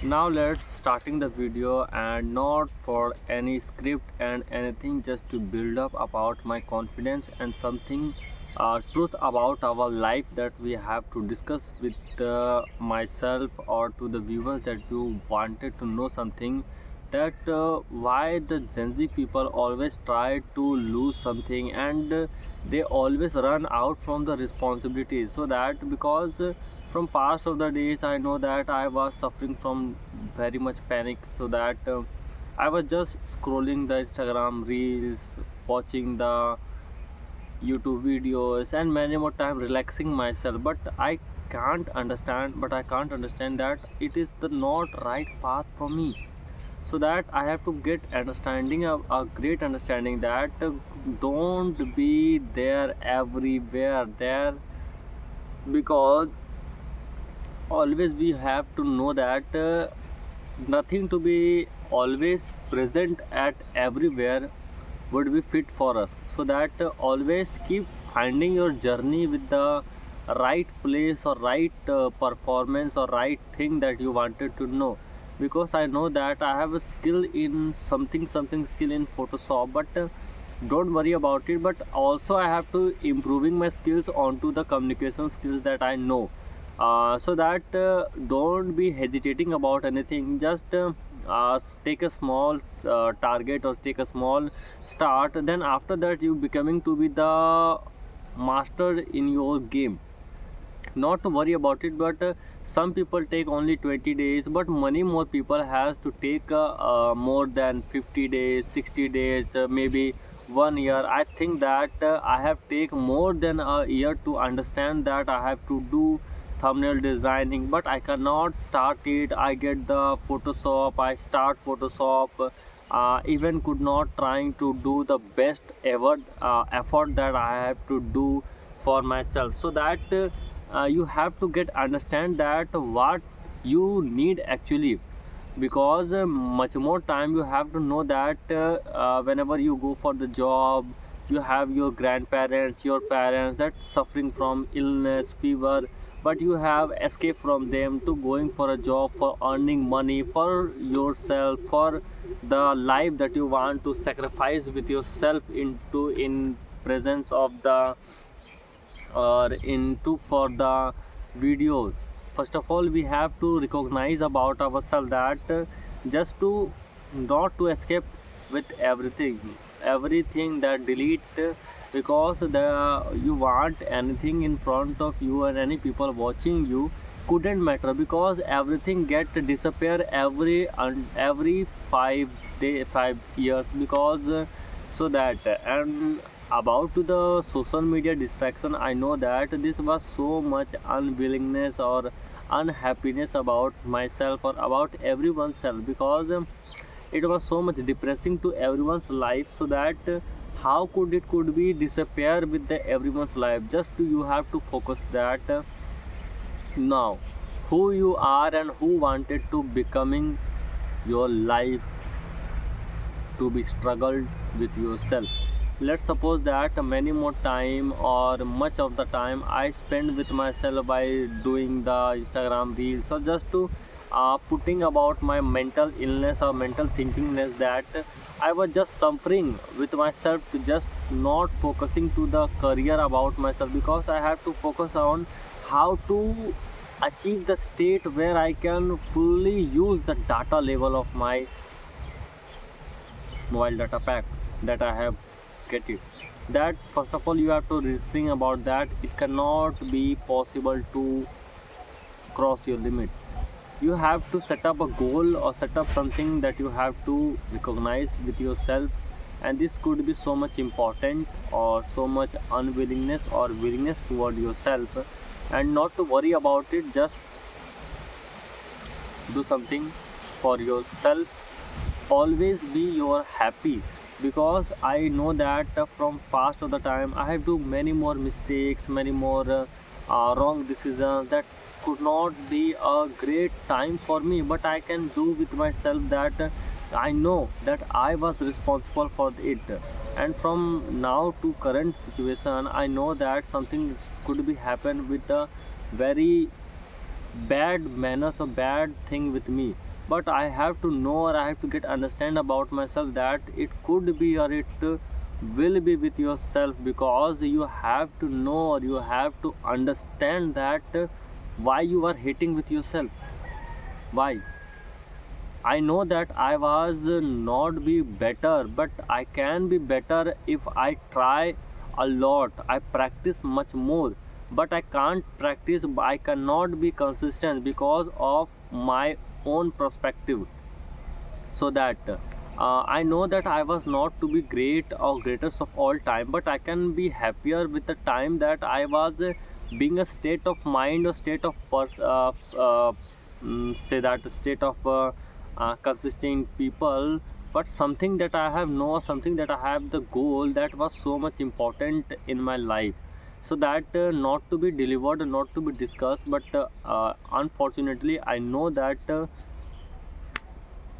Now let's starting the video, and not for any script and anything, just to build up about my confidence and something truth about our life that we have to discuss with myself or to the viewers, that you wanted to know something, that why the Gen Z people always try to lose something, and they always run out from the responsibility. So that because from past of the days, I know that I was suffering from very much panic. So that I was just scrolling the Instagram reels, watching the YouTube videos, and many more time relaxing myself. But I can't understand that it is the not right path for me. So that I have to get understanding, a great understanding, that don't be there everywhere there, because always we have to know that nothing to be always present at everywhere would be fit for us. So that always keep finding your journey with the right place or right performance or right thing that you wanted to know. Because I know that I have a skill in something skill in Photoshop, but don't worry about it. But also I have to improving my skills onto the communication skills that I know. So that don't be hesitating about anything. Just take a small target, or take a small start. Then after that you becoming to be the master in your game. Not to worry about it. But some people take only 20 days, but many more people has to take more than 50 days, 60 days, maybe 1 year. I think that I have take more than a year to understand that I have to do thumbnail designing, but I cannot start it. I get the Photoshop, I start Photoshop, even could not trying to do the best ever effort that I have to do for myself. So that you have to get understand that what you need actually. Because much more time you have to know that whenever you go for the job, you have your grandparents, your parents that suffering from illness, fever, but you have escaped from them to going for a job, for earning money for yourself, for the life that you want to sacrifice with yourself into in presence of the, or into for the videos. First of all, we have to recognize about ourselves that just to not to escape with everything that delete, because the you want anything in front of you and any people watching you couldn't matter, because everything get disappear every 5 years. Because so that and about to the social media distraction, I know that this was so much unwillingness or unhappiness about myself or about everyone's self. Because it was so much depressing to everyone's life. So that how could it could be disappear with the everyone's life. Just you have to focus that now who you are and who wanted to becoming your life to be struggled with yourself. Let's suppose that many more time or much of the time I spend with myself by doing the Instagram reels, or just to putting about my mental illness or mental thinkingness, that I was just suffering with myself, to just not focusing to the career about myself. Because I have to focus on how to achieve the state where I can fully use the data level of my mobile data pack that I have get it. That first of all you have to think about that it cannot be possible to cross your limit. You have to set up a goal or set up something that you have to recognize with yourself, and this could be so much important or so much unwillingness or willingness toward yourself. And not to worry about it, just do something for yourself. Always be your happy. Because I know that from past of the time I have do many more mistakes, many more wrong decisions that could not be a great time for me, but I can do with myself that I know that I was responsible for it. And from now to current situation, I know that something could be happen with a very bad manners or bad thing with me. but I have to know, or I have to get understand about myself that it could be, or it will be with yourself, because you have to know, or you have to understand that why you are hating with yourself. Why? I know that I was not be better, but I can be better if I try a lot. I practice much more, but I can't practice. I cannot be consistent because of my own perspective. So that I know that I was not to be great or greatest of all time, but I can be happier with the time that I was being a state of mind or state of say that state of consisting people. But something that I have know, something that I have the goal that was so much important in my life, so that not to be delivered, not to be discussed, but unfortunately I know that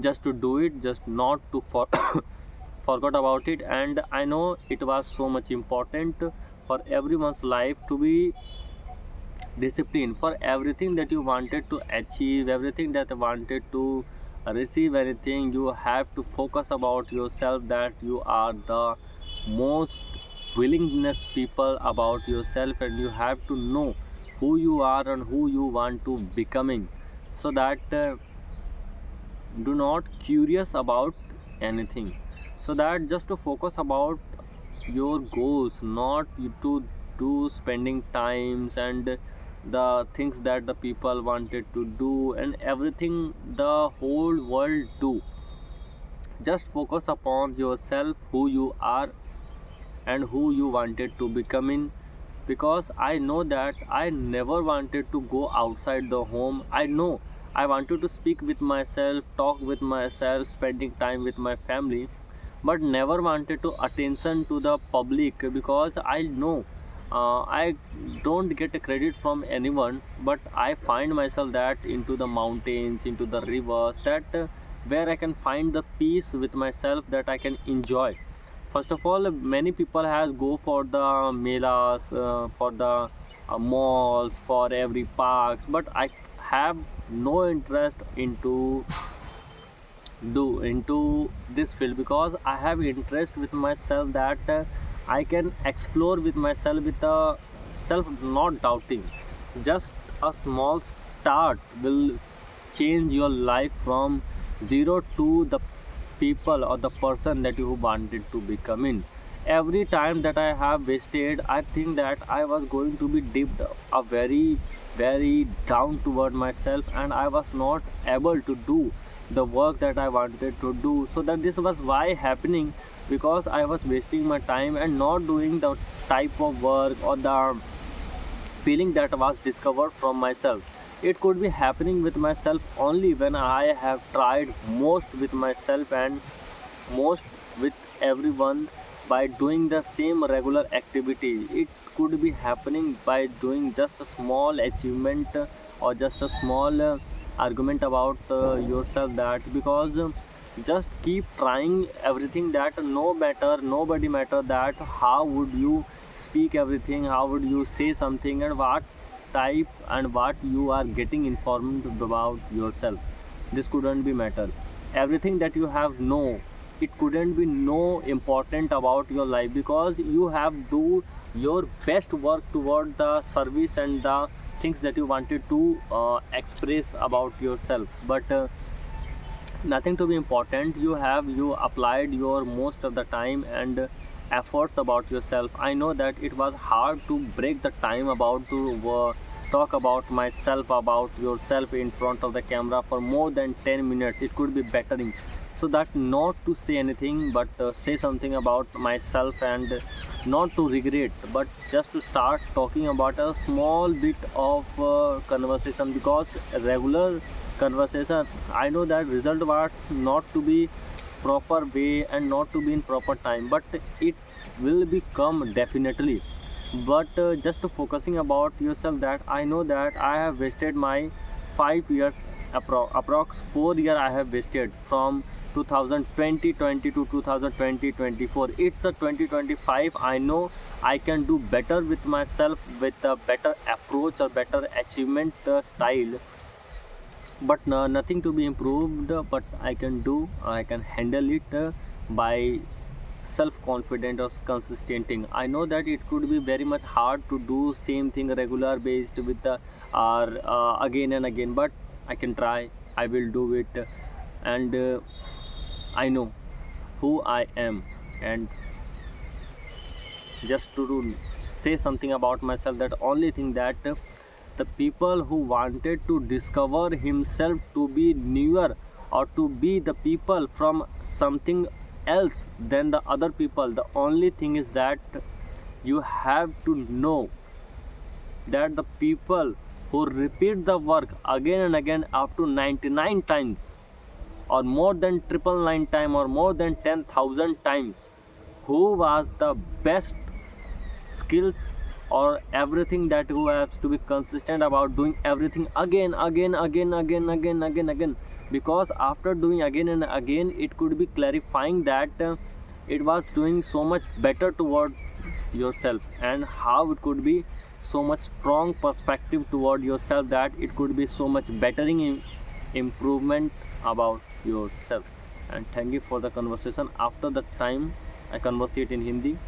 just to do it, just not to forgot about it. And I know it was so much important for everyone's life to be disciplined for everything that you wanted to achieve, everything that you wanted to receive anything. You have to focus about yourself, that you are the most willingness people about yourself, and you have to know who you are and who you want to becoming. So that do not curious about anything, so that just to focus about your goals, not you to do spending times and the things that the people wanted to do and everything the whole world do. Just focus upon yourself, who you are and who you wanted to become in. Because I know that I never wanted to go outside the home. I know I wanted to speak with myself, talk with myself, spending time with my family, but never wanted to attention to the public, because I know I don't get a credit from anyone. But I find myself that into the mountains, into the rivers, that where I can find the peace with myself, that I can enjoy. First of all, many people has go for the melas, for the malls, for every parks, but I have no interest into this field, because I have interest with myself, that I can explore with myself, with a self not doubting. Just a small start will change your life from zero to the people or the person that you wanted to become in. Every time that I have wasted, I think that I was going to be dipped a very down toward myself, and I was not able to do the work that I wanted to do. So that this was why happening, because I was wasting my time and not doing the type of work or the feeling that was discovered from myself. It could be happening with myself only when I have tried most with myself and most with everyone by doing the same regular activity. It could be happening by doing just a small achievement or just a small argument about yourself, that because just keep trying everything, that no matter, nobody matter that how would you speak everything, how would you say something, and what type and what you are getting informed about yourself. This couldn't be matter. Everything that you have know, it couldn't be no important about your life, because you have do your best work toward the service and the things that you wanted to express about yourself. But nothing to be important. You applied your most of the time and efforts about yourself. I know that it was hard to break the time about to talk about myself, about yourself in front of the camera for more than 10 minutes. It could be bettering, so that not to say anything, but say something about myself, and not to regret, but just to start talking about a small bit of conversation. Because regular conversation, I know that result was not to be proper way and not to be in proper time, but it will become definitely. But just focusing about yourself, that I know that I have wasted my 5 years, approx 4 year I have wasted from 2020 to 2024. It's a 2025. I know I can do better with myself, with a better approach or better achievement style. but nothing to be improved, but I can do, I can handle it by self-confident or consistenting. I know that it could be very much hard to do same thing regular based with the or again and again, but I can try, I will do it. And I know who I am. And just to say something about myself, that only thing that the people who wanted to discover himself to be newer or to be the people from something else than the other people, the only thing is that you have to know that the people who repeat the work again and again up to 99 times or more than triple nine time or more than 10,000 times, who was the best skills or everything, that who has to be consistent about doing everything again, because after doing again and again, it could be clarifying that it was doing so much better toward yourself, and how it could be so much strong perspective toward yourself, that it could be so much bettering in improvement about yourself. And thank you for the conversation. After the time I conversate in Hindi.